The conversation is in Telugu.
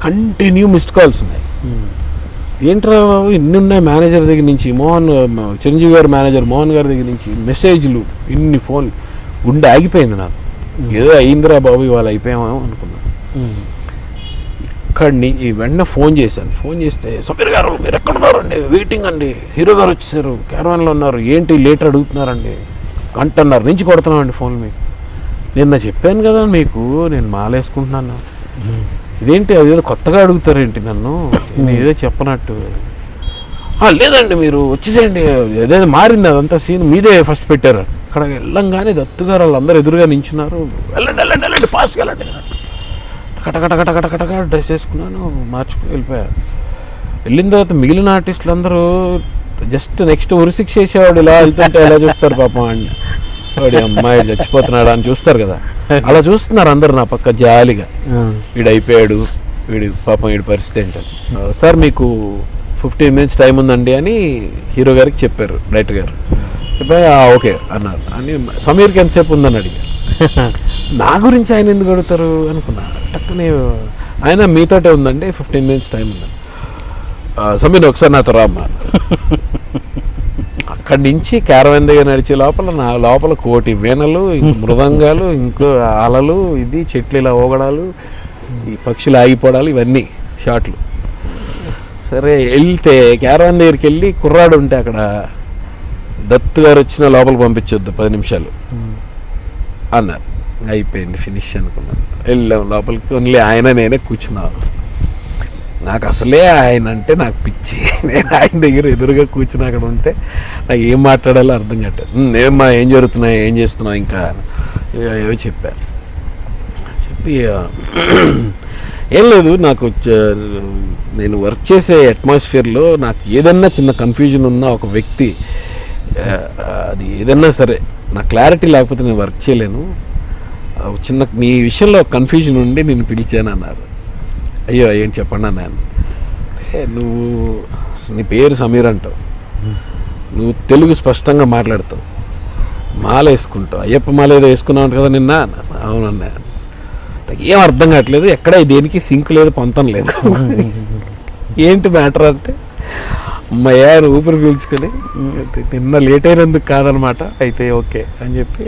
కంటిన్యూ మిస్డ్ కాల్స్ ఉన్నాయి. ఏంట్రా బాబు ఇన్ని ఉన్నాయి మేనేజర్ దగ్గర నుంచి, చిరంజీవి గారు మేనేజర్ మోహన్ గారి దగ్గర నుంచి మెసేజ్లు, ఇన్ని ఫోన్లు. గుండె ఆగిపోయింది నాకు. ఏదో అయిందిరా బాబు ఇవాళ అయిపోయామో అనుకున్నాను. ఇక్కడిని వెంటనే ఫోన్ చేశాను. ఫోన్ చేస్తే సమీర్ గారు మీరు ఎక్కడున్నారండి, వెయిటింగ్ అండి, హీరో గారు వచ్చేసారు, క్యారవాన్లో ఉన్నారు, ఏంటి లేట్ అడుగుతున్నారండి, గంటన్నర నుంచి కొడుతున్నామండి ఫోన్లు మీకు. నిన్న చెప్పాను కదా మీకు నేను మాలేసుకుంటున్నాను, ఇదేంటి అదేదో కొత్తగా అడుగుతారేంటి నన్ను, నేను ఏదో చెప్పనట్టు. లేదండి మీరు వచ్చేసేయండి, ఏదేదో మారింది అదంతా సీన్, మీదే ఫస్ట్ పెట్టారు. అక్కడ వెళ్ళంగానే దత్తుగారు వాళ్ళందరూ ఎదురుగా నించున్నారు. వెళ్ళండి వెళ్ళండి వెళ్ళండి ఫాస్ట్గా వెళ్ళండి. కటకటకటకటకటక డ్రెస్ వేసుకున్నాను, మార్చుకుని వెళ్ళిపోయారు. వెళ్ళిన తర్వాత మిగిలిన ఆర్టిస్టులు అందరూ జస్ట్ నెక్స్ట్ ఉరిశిక్ష చేసేవాడు ఇలా వెళ్తుంటే ఎలా చూస్తారు పాపం అండి, వాడి అమ్మాయి చచ్చిపోతున్నాడు అని చూస్తారు కదా, అలా చూస్తున్నారు అందరు నా పక్క జాలిగా. వీడు అయిపోయాడు, వీడి పాపం వీడి పరిస్థితి ఏంటని. సార్ మీకు 15 minutes టైం ఉందండి అని హీరో గారికి చెప్పారు డైరెక్టర్ గారు. చెప్పి ఓకే అన్నారు. అని సమీర్కి ఎంతసేపు ఉందని అడిగారు. నా గురించి ఆయన ఎందుకు అడుగుతారు అనుకున్నా. టక్కునే ఆయన మీతోటే ఉందండి 15 minutes టైం ఉందండి. సమీర్ ఒకసారి నాతో రామ్మా. అక్కడి నుంచి క్యారవాన్ దగ్గర నడిచే లోపల నా లోపల కోటి వీణలు, మృదంగాలు, ఇంకో అలలు, ఇది చెట్లు ఇలా ఓగడాలు, ఈ పక్షులు ఆగిపోవడాలు, ఇవన్నీ షాట్లు. సరే వెళ్తే క్యారవాన్ దగ్గరికి వెళ్ళి కుర్రాడు ఉంటే అక్కడ దత్తు గారు వచ్చిన లోపలికి పంపించొద్దు 10 నిమిషాలు అన్నారు. అయిపోయింది ఫినిష్ అనుకున్నాను. వెళ్ళాం లోపలికి. ఓన్లీ ఆయన నేనే కూర్చున్నాను. నాకు అసలే ఆయన అంటే నాకు పిచ్చి. నేను ఆయన దగ్గర ఎదురుగా కూర్చుని అక్కడ ఉంటే నాకు ఏం మాట్లాడాలో అర్థం కావట్లేదు. ఏమ్మా ఏం జరుగుతున్నాయి, ఏం చేస్తున్నావు ఇంకా ఏవో చెప్పాను. చెప్పి ఏం లేదు, నాకు నేను వర్క్ చేసే అట్మాస్ఫియర్లో నాకు ఏదన్నా చిన్న కన్ఫ్యూజన్ ఉన్న ఒక వ్యక్తి, అది ఏదన్నా సరే నా క్లారిటీ లేకపోతే నేను వర్క్ చేయలేను. చిన్న నీ విషయంలో కన్ఫ్యూజన్ ఉండి నేను పిలిచాను అన్నారు. అయ్యో ఏం చెప్పండి అన్నాను. నువ్వు నీ పేరు సమీర్ అంటావు, నువ్వు తెలుగు స్పష్టంగా మాట్లాడతావు, మాల వేసుకుంటావు, అయ్యప్ప మాల ఏదో వేసుకున్నావు కదా నిన్న. అవునన్నా. నాకు ఏం అర్థం కావట్లేదు, ఎక్కడ దేనికి సింక్ లేదు, పొంతం లేదు. ఏంటి మ్యాటర్ అంటే అమ్మయ్యా ఊపిరి పీల్చుకొని నిన్న లేట్ అయినందుకు కాదనమాట, అయితే ఓకే అని చెప్పి